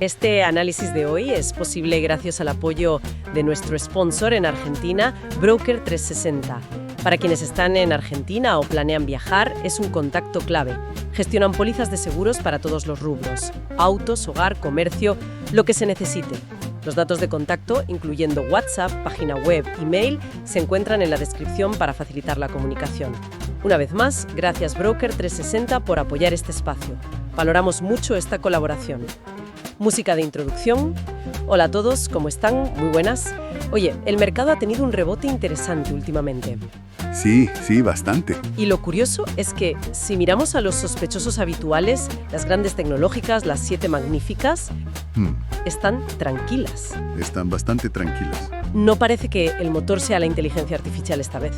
Este análisis de hoy es posible gracias al apoyo de nuestro sponsor en Argentina, Broker 360. Para quienes están en Argentina o planean viajar, es un contacto clave. Gestionan pólizas de seguros para todos los rubros: autos, hogar, comercio, lo que se necesite. Los datos de contacto, incluyendo WhatsApp, página web, email, se encuentran en la descripción para facilitar la comunicación. Una vez más, gracias Broker 360 por apoyar este espacio. Valoramos mucho esta colaboración. Música de introducción. Hola a todos, ¿cómo están? Muy buenas. Oye, el mercado ha tenido un rebote interesante últimamente. Sí, bastante. Y lo curioso es que, si miramos a los sospechosos habituales, las grandes tecnológicas, las 7 magníficas, están tranquilas. Están bastante tranquilas. No parece que el motor sea la inteligencia artificial esta vez.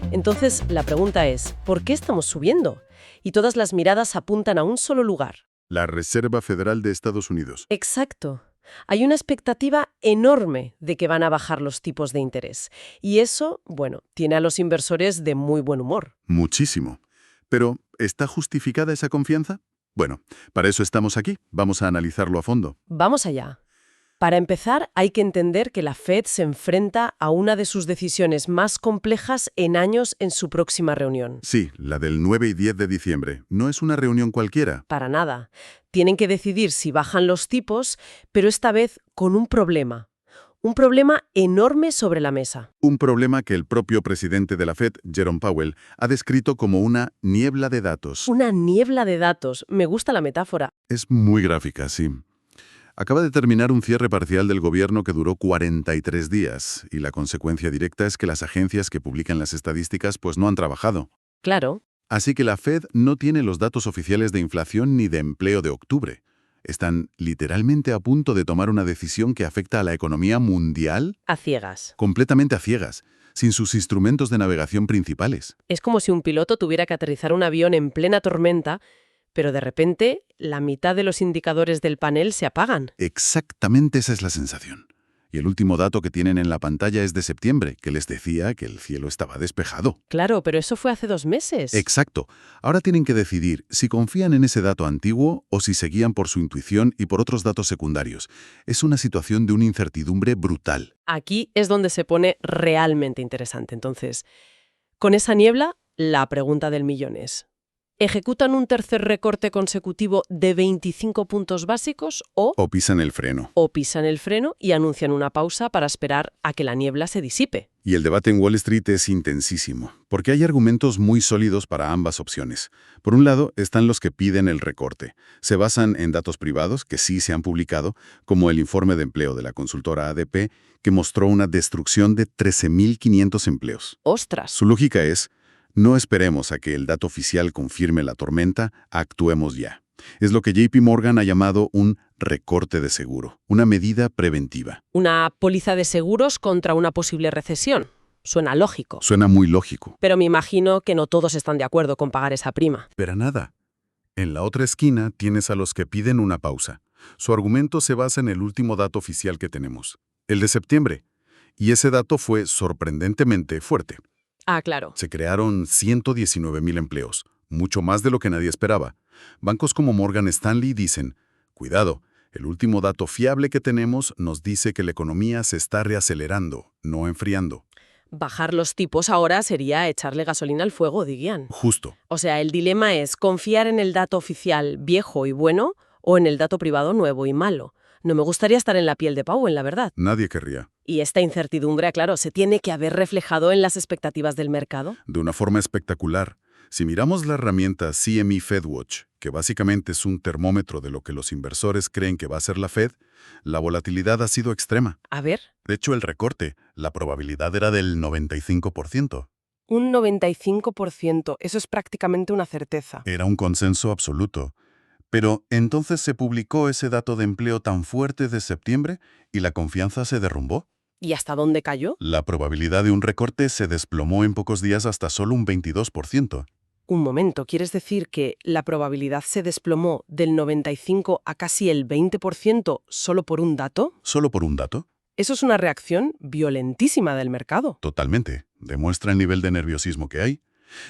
Entonces, la pregunta es, ¿por qué estamos subiendo? Y todas las miradas apuntan a un solo lugar. La Reserva Federal de Estados Unidos. Exacto. Hay una expectativa enorme de que van a bajar los tipos de interés. Y eso, bueno, tiene a los inversores de muy buen humor. Muchísimo. Pero, ¿está justificada esa confianza? Bueno, para eso estamos aquí. Vamos a analizarlo a fondo. Vamos allá. Para empezar, hay que entender que la Fed se enfrenta a una de sus decisiones más complejas en años en su próxima reunión. Sí, la del 9 y 10 de diciembre. No es una reunión cualquiera. Para nada. Tienen que decidir si bajan los tipos, pero esta vez con un problema. Un problema enorme sobre la mesa. Un problema que el propio presidente de la Fed, Jerome Powell, ha descrito como una niebla de datos. Una niebla de datos. Me gusta la metáfora. Es muy gráfica, sí. Acaba de terminar un cierre parcial del gobierno que duró 43 días, y la consecuencia directa es que las agencias que publican las estadísticas pues no han trabajado. Claro. Así que la Fed no tiene los datos oficiales de inflación ni de empleo de octubre. Están literalmente a punto de tomar una decisión que afecta a la economía mundial A ciegas. completamente a ciegas, sin sus instrumentos de navegación principales. Es como si un piloto tuviera que aterrizar un avión en plena tormenta, pero de repente la mitad de los indicadores del panel se apagan. Exactamente esa es la sensación. Y el último dato que tienen en la pantalla es de septiembre, que les decía que el cielo estaba despejado. Claro, pero eso fue hace 2 meses. Exacto. Ahora tienen que decidir si confían en ese dato antiguo o si se guían por su intuición y por otros datos secundarios. Es una situación de una incertidumbre brutal. Aquí es donde se pone realmente interesante. Entonces, con esa niebla, la pregunta del millón es: ¿ejecutan un tercer recorte consecutivo de 25 puntos básicos o pisan el freno. pisan el freno y anuncian una pausa para esperar a que la niebla se disipe? Y el debate en Wall Street es intensísimo, porque hay argumentos muy sólidos para ambas opciones. Por un lado, están los que piden el recorte. Se basan en datos privados que sí se han publicado, como el informe de empleo de la consultora ADP, que mostró una destrucción de 13.500 empleos. ¡Ostras! Su lógica es: no esperemos a que el dato oficial confirme la tormenta, actuemos ya. Es lo que JP Morgan ha llamado un recorte de seguro, una medida preventiva. Una póliza de seguros contra una posible recesión. Suena lógico. Suena muy lógico. Pero me imagino que no todos están de acuerdo con pagar esa prima. Pero nada. En la otra esquina tienes a los que piden una pausa. Su argumento se basa en el último dato oficial que tenemos, el de septiembre. Y ese dato fue sorprendentemente fuerte. Ah, claro. Se crearon 119.000 empleos, mucho más de lo que nadie esperaba. Bancos como Morgan Stanley dicen: cuidado, el último dato fiable que tenemos nos dice que la economía se está reacelerando, no enfriando. Bajar los tipos ahora sería echarle gasolina al fuego, dirían. Justo. O sea, el dilema es confiar en el dato oficial viejo y bueno o en el dato privado nuevo y malo. No me gustaría estar en la piel de Powell, la verdad. Nadie querría. Y esta incertidumbre, claro, se tiene que haber reflejado en las expectativas del mercado. De una forma espectacular. Si miramos la herramienta CME FedWatch, que básicamente es un termómetro de lo que los inversores creen que va a ser la Fed, la volatilidad ha sido extrema. A ver. De hecho, el recorte, la probabilidad era del 95%. Un 95%, eso es prácticamente una certeza. Era un consenso absoluto. Pero entonces se publicó ese dato de empleo tan fuerte de septiembre y la confianza se derrumbó. ¿Y hasta dónde cayó? La probabilidad de un recorte se desplomó en pocos días hasta solo un 22%. Un momento, ¿quieres decir que la probabilidad se desplomó del 95 a casi el 20% solo por un dato? ¿Solo por un dato? Eso es una reacción violentísima del mercado. Totalmente. Demuestra el nivel de nerviosismo que hay.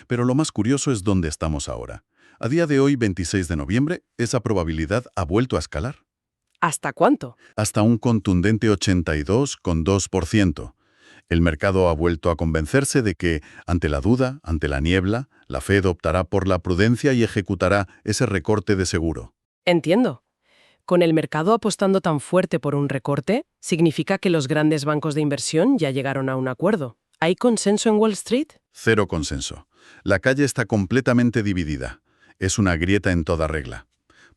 Pero lo más curioso es dónde estamos ahora. A día de hoy, 26 de noviembre, esa probabilidad ha vuelto a escalar. ¿Hasta cuánto? hasta un contundente 82,2%. El mercado ha vuelto a convencerse de que, ante la duda, ante la niebla, la Fed optará por la prudencia y ejecutará ese recorte de seguro. Entiendo. Con el mercado apostando tan fuerte por un recorte, significa que los grandes bancos de inversión ya llegaron a un acuerdo. ¿Hay consenso en Wall Street? Cero consenso. La calle está completamente dividida. Es una grieta en toda regla.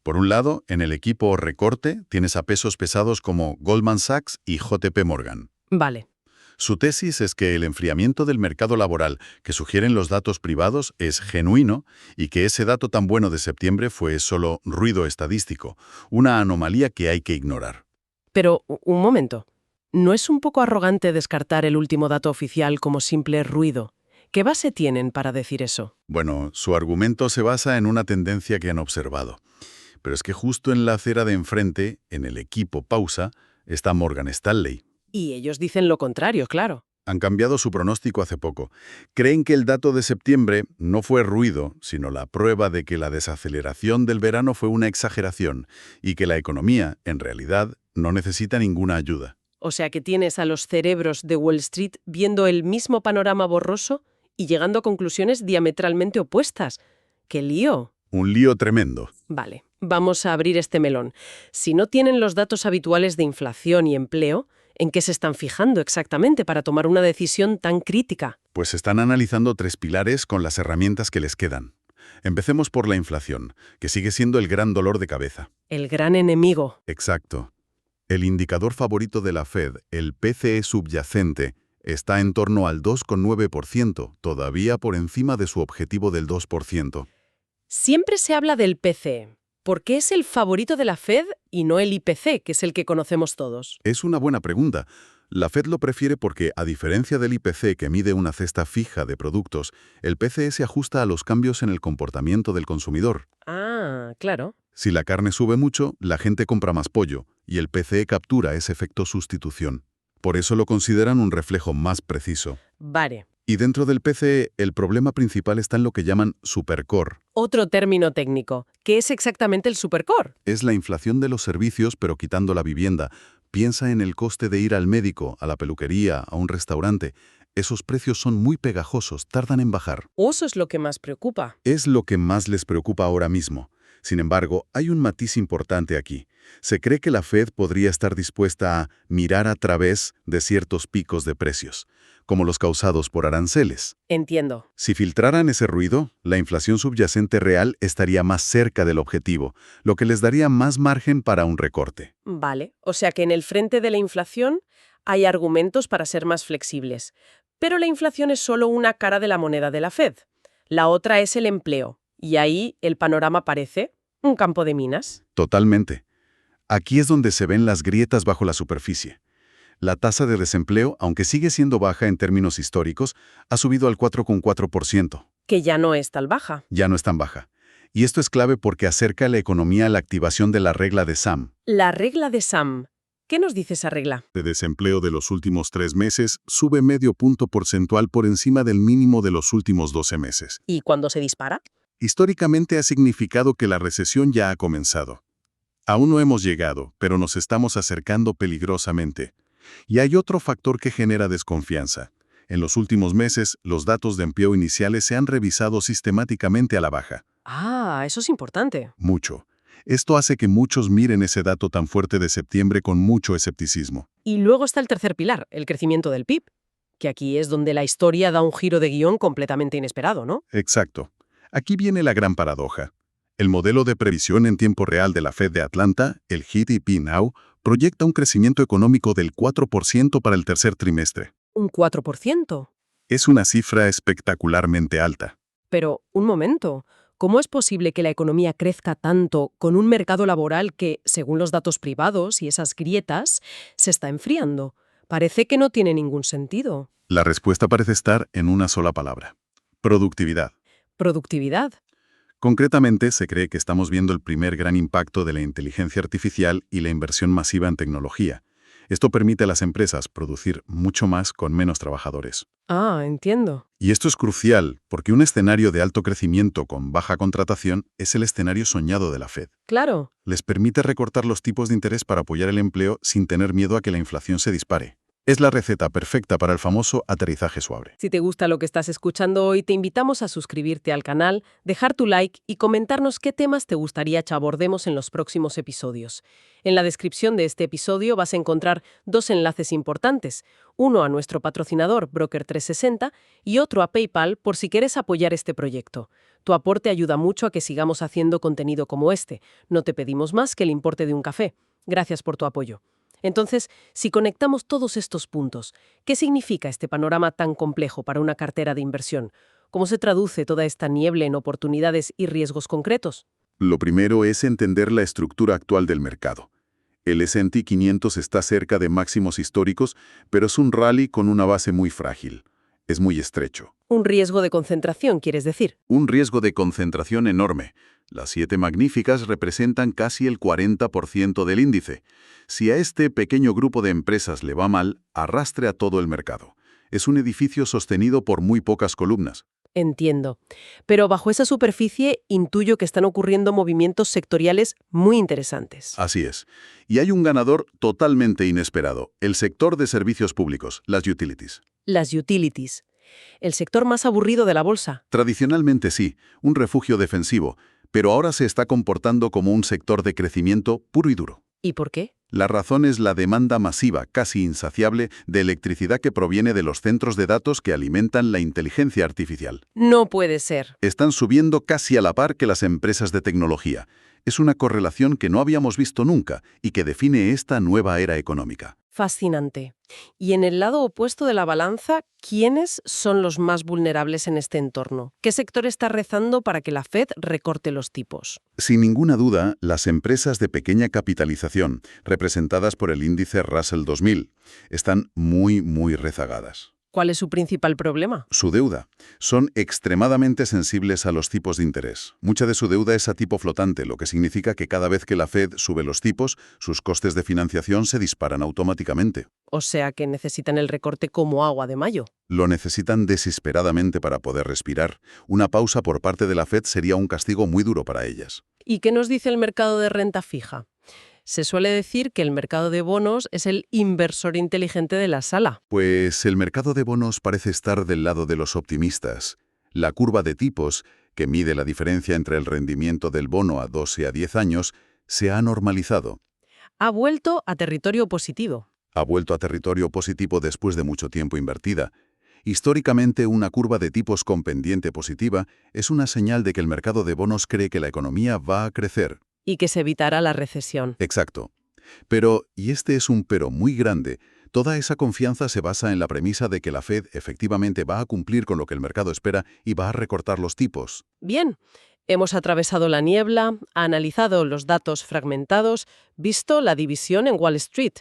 Por un lado, en el equipo recorte tienes a pesos pesados como Goldman Sachs y JP Morgan. Vale. Su tesis es que el enfriamiento del mercado laboral que sugieren los datos privados es genuino y que ese dato tan bueno de septiembre fue solo ruido estadístico, una anomalía que hay que ignorar. Pero, un momento. ¿No es un poco arrogante descartar el último dato oficial como simple ruido? ¿Qué base tienen para decir eso? Bueno, su argumento se basa en una tendencia que han observado. Pero es que justo en la acera de enfrente, en el equipo pausa, está Morgan Stanley. Y ellos dicen lo contrario, claro. Han cambiado su pronóstico hace poco. Creen que el dato de septiembre no fue ruido, sino la prueba de que la desaceleración del verano fue una exageración y que la economía, en realidad, no necesita ninguna ayuda. O sea que tienes a los cerebros de Wall Street viendo el mismo panorama borroso y llegando a conclusiones diametralmente opuestas. ¡Qué lío! Un lío tremendo. Vale, vamos a abrir este melón. Si no tienen los datos habituales de inflación y empleo, ¿en qué se están fijando exactamente para tomar una decisión tan crítica? Pues están analizando 3 pilares con las herramientas que les quedan. Empecemos por la inflación, que sigue siendo el gran dolor de cabeza. El gran enemigo. Exacto. El indicador favorito de la Fed, el PCE subyacente, está en torno al 2,9%, todavía por encima de su objetivo del 2%. Siempre se habla del PCE. ¿Por qué es el favorito de la Fed y no el IPC, que es el que conocemos todos? Es una buena pregunta. La Fed lo prefiere porque, a diferencia del IPC que mide una cesta fija de productos, el PCE se ajusta a los cambios en el comportamiento del consumidor. Ah, claro. Si la carne sube mucho, la gente compra más pollo, y el PCE captura ese efecto sustitución. Por eso lo consideran un reflejo más preciso. Vale. Y dentro del PCE, el problema principal está en lo que llaman supercore. Otro término técnico. ¿Qué es exactamente el supercore? Es la inflación de los servicios, pero quitando la vivienda. Piensa en el coste de ir al médico, a la peluquería, a un restaurante. Esos precios son muy pegajosos, tardan en bajar. Eso es lo que más preocupa. Es lo que más les preocupa ahora mismo. Sin embargo, hay un matiz importante aquí. Se cree que la Fed podría estar dispuesta a mirar a través de ciertos picos de precios, como los causados por aranceles. Entiendo. Si filtraran ese ruido, la inflación subyacente real estaría más cerca del objetivo, lo que les daría más margen para un recorte. Vale. O sea que en el frente de la inflación hay argumentos para ser más flexibles. Pero la inflación es solo una cara de la moneda de la Fed. La otra es el empleo. Y ahí el panorama parece un campo de minas. Totalmente. Aquí es donde se ven las grietas bajo la superficie. La tasa de desempleo, aunque sigue siendo baja en términos históricos, ha subido al 4,4%. Que ya no es tal baja. Ya no es tan baja. Y esto es clave porque acerca a la economía a la activación de la regla de SAM. La regla de SAM. ¿Qué nos dice esa regla? De desempleo de los últimos 3 meses sube medio punto porcentual por encima del mínimo de los últimos 12 meses. ¿Y cuando se dispara? Históricamente ha significado que la recesión ya ha comenzado. Aún no hemos llegado, pero nos estamos acercando peligrosamente. Y hay otro factor que genera desconfianza. En los últimos meses, los datos de empleo iniciales se han revisado sistemáticamente a la baja. Ah, eso es importante. Mucho. Esto hace que muchos miren ese dato tan fuerte de septiembre con mucho escepticismo. Y luego está el tercer pilar, el crecimiento del PIB, que aquí es donde la historia da un giro de guión completamente inesperado, ¿no? Exacto. Aquí viene la gran paradoja. El modelo de previsión en tiempo real de la Fed de Atlanta, el GDP Now, proyecta un crecimiento económico del 4% para el tercer trimestre. ¿Un 4%? Es una cifra espectacularmente alta. Pero, un momento, ¿cómo es posible que la economía crezca tanto con un mercado laboral que, según los datos privados y esas grietas, se está enfriando? Parece que no tiene ningún sentido. La respuesta parece estar en una sola palabra: productividad. ¿Productividad? Concretamente, se cree que estamos viendo el primer gran impacto de la inteligencia artificial y la inversión masiva en tecnología. Esto permite a las empresas producir mucho más con menos trabajadores. Ah, entiendo. Y esto es crucial, porque un escenario de alto crecimiento con baja contratación es el escenario soñado de la Fed. Claro. Les permite recortar los tipos de interés para apoyar el empleo sin tener miedo a que la inflación se dispare. Es la receta perfecta para el famoso aterrizaje suave. Si te gusta lo que estás escuchando hoy, te invitamos a suscribirte al canal, dejar tu like y comentarnos qué temas te gustaría que abordemos en los próximos episodios. En la descripción de este episodio vas a encontrar dos enlaces importantes, uno a nuestro patrocinador Broker 360 y otro a PayPal por si quieres apoyar este proyecto. Tu aporte ayuda mucho a que sigamos haciendo contenido como este. No te pedimos más que el importe de un café. Gracias por tu apoyo. Entonces, si conectamos todos estos puntos, ¿qué significa este panorama tan complejo para una cartera de inversión? ¿Cómo se traduce toda esta niebla en oportunidades y riesgos concretos? Lo primero es entender la estructura actual del mercado. El S&P 500 está cerca de máximos históricos, pero es un rally con una base muy frágil. Es muy estrecho. Un riesgo de concentración, ¿quieres decir? Un riesgo de concentración enorme. Las 7 magníficas representan casi el 40% del índice. Si a este pequeño grupo de empresas le va mal, arrastre a todo el mercado. Es un edificio sostenido por muy pocas columnas. Entiendo. Pero bajo esa superficie intuyo que están ocurriendo movimientos sectoriales muy interesantes. Así es. Y hay un ganador totalmente inesperado, el sector de servicios públicos, las utilities. Las utilities. El sector más aburrido de la bolsa. Tradicionalmente sí, un refugio defensivo, pero ahora se está comportando como un sector de crecimiento puro y duro. ¿Y por qué? La razón es la demanda masiva, casi insaciable, de electricidad que proviene de los centros de datos que alimentan la inteligencia artificial. No puede ser. Están subiendo casi a la par que las empresas de tecnología. Es una correlación que no habíamos visto nunca y que define esta nueva era económica. Fascinante. Y en el lado opuesto de la balanza, ¿quiénes son los más vulnerables en este entorno? ¿Qué sector está rezando para que la Fed recorte los tipos? Sin ninguna duda, las empresas de pequeña capitalización, representadas por el índice Russell 2000, están muy rezagadas. ¿Cuál es su principal problema? Su deuda. Son extremadamente sensibles a los tipos de interés. Mucha de su deuda es a tipo flotante, lo que significa que cada vez que la Fed sube los tipos, sus costes de financiación se disparan automáticamente. O sea que necesitan el recorte como agua de mayo. Lo necesitan desesperadamente para poder respirar. Una pausa por parte de la Fed sería un castigo muy duro para ellas. ¿Y qué nos dice el mercado de renta fija? Se suele decir que el mercado de bonos es el inversor inteligente de la sala. Pues el mercado de bonos parece estar del lado de los optimistas. La curva de tipos, que mide la diferencia entre el rendimiento del bono a 2 y a 10 años, se ha normalizado. Ha vuelto a territorio positivo. Ha vuelto a territorio positivo después de mucho tiempo invertida. Históricamente, una curva de tipos con pendiente positiva es una señal de que el mercado de bonos cree que la economía va a crecer. Y que se evitará la recesión. Exacto. Pero, y este es un pero muy grande, toda esa confianza se basa en la premisa de que la Fed efectivamente va a cumplir con lo que el mercado espera y va a recortar los tipos. Bien, hemos atravesado la niebla, analizado los datos fragmentados, visto la división en Wall Street.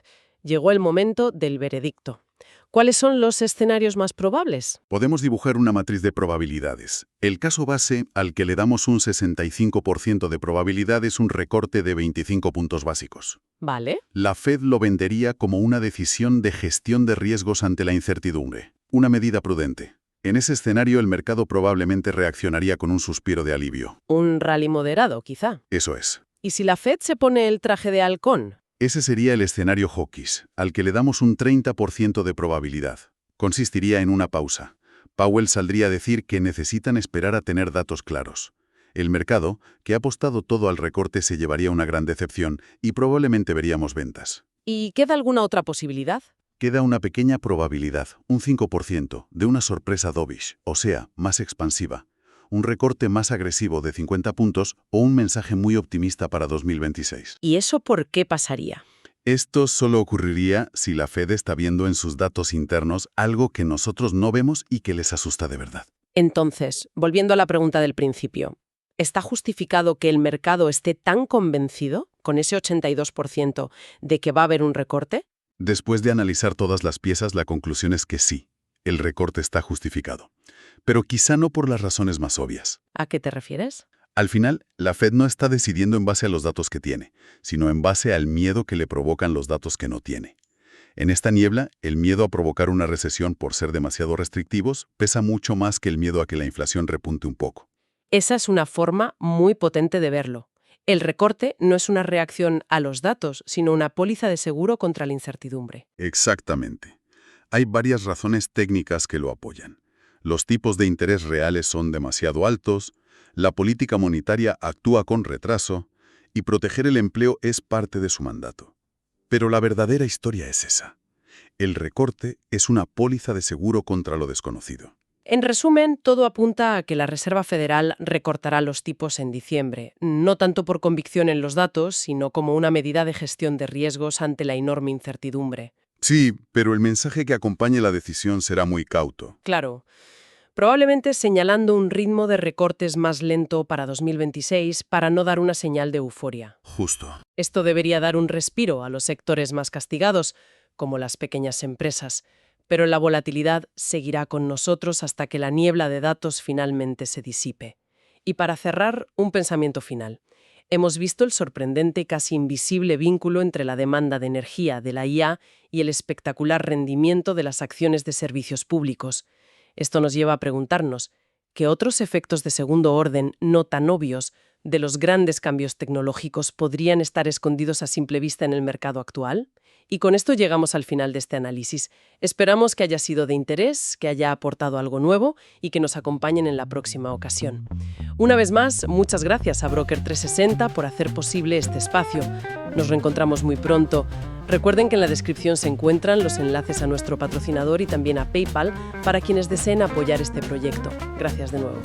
Llegó el momento del veredicto. ¿Cuáles son los escenarios más probables? Podemos dibujar una matriz de probabilidades. El caso base, al que le damos un 65% de probabilidad, es un recorte de 25 puntos básicos. Vale. La Fed lo vendería como una decisión de gestión de riesgos ante la incertidumbre, una medida prudente. En ese escenario, el mercado probablemente reaccionaría con un suspiro de alivio. Un rally moderado, quizá. Eso es. ¿Y si la Fed se pone el traje de halcón? Ese sería el escenario hawkish, al que le damos un 30% de probabilidad. Consistiría en una pausa. Powell saldría a decir que necesitan esperar a tener datos claros. El mercado, que ha apostado todo al recorte, se llevaría una gran decepción y probablemente veríamos ventas. ¿Y queda alguna otra posibilidad? Queda una pequeña probabilidad, un 5%, de una sorpresa dovish, o sea, más expansiva. Un recorte más agresivo de 50 puntos o un mensaje muy optimista para 2026. ¿Y eso por qué pasaría? Esto solo ocurriría si la Fed está viendo en sus datos internos algo que nosotros no vemos y que les asusta de verdad. Entonces, volviendo a la pregunta del principio, ¿está justificado que el mercado esté tan convencido, con ese 82%, de que va a haber un recorte? Después de analizar todas las piezas, la conclusión es que sí, el recorte está justificado. Pero quizá no por las razones más obvias. ¿A qué te refieres? Al final, la Fed no está decidiendo en base a los datos que tiene, sino en base al miedo que le provocan los datos que no tiene. En esta niebla, el miedo a provocar una recesión por ser demasiado restrictivos pesa mucho más que el miedo a que la inflación repunte un poco. Esa es una forma muy potente de verlo. El recorte no es una reacción a los datos, sino una póliza de seguro contra la incertidumbre. Exactamente. Hay varias razones técnicas que lo apoyan. Los tipos de interés reales son demasiado altos, la política monetaria actúa con retraso, y proteger el empleo es parte de su mandato. Pero la verdadera historia es esa. El recorte es una póliza de seguro contra lo desconocido. En resumen, todo apunta a que la Reserva Federal recortará los tipos en diciembre, no tanto por convicción en los datos, sino como una medida de gestión de riesgos ante la enorme incertidumbre. Sí, pero el mensaje que acompañe la decisión será muy cauto. Claro, probablemente señalando un ritmo de recortes más lento para 2026 para no dar una señal de euforia. Justo. Esto debería dar un respiro a los sectores más castigados, como las pequeñas empresas, pero la volatilidad seguirá con nosotros hasta que la niebla de datos finalmente se disipe. Y para cerrar, un pensamiento final. Hemos visto el sorprendente y casi invisible vínculo entre la demanda de energía de la IA y el espectacular rendimiento de las acciones de servicios públicos. Esto nos lleva a preguntarnos, ¿qué otros efectos de segundo orden no tan obvios de los grandes cambios tecnológicos podrían estar escondidos a simple vista en el mercado actual? Y con esto llegamos al final de este análisis. Esperamos que haya sido de interés, que haya aportado algo nuevo y que nos acompañen en la próxima ocasión. Una vez más, muchas gracias a Broker 360 por hacer posible este espacio. Nos reencontramos muy pronto. Recuerden que en la descripción se encuentran los enlaces a nuestro patrocinador y también a PayPal para quienes deseen apoyar este proyecto. Gracias de nuevo.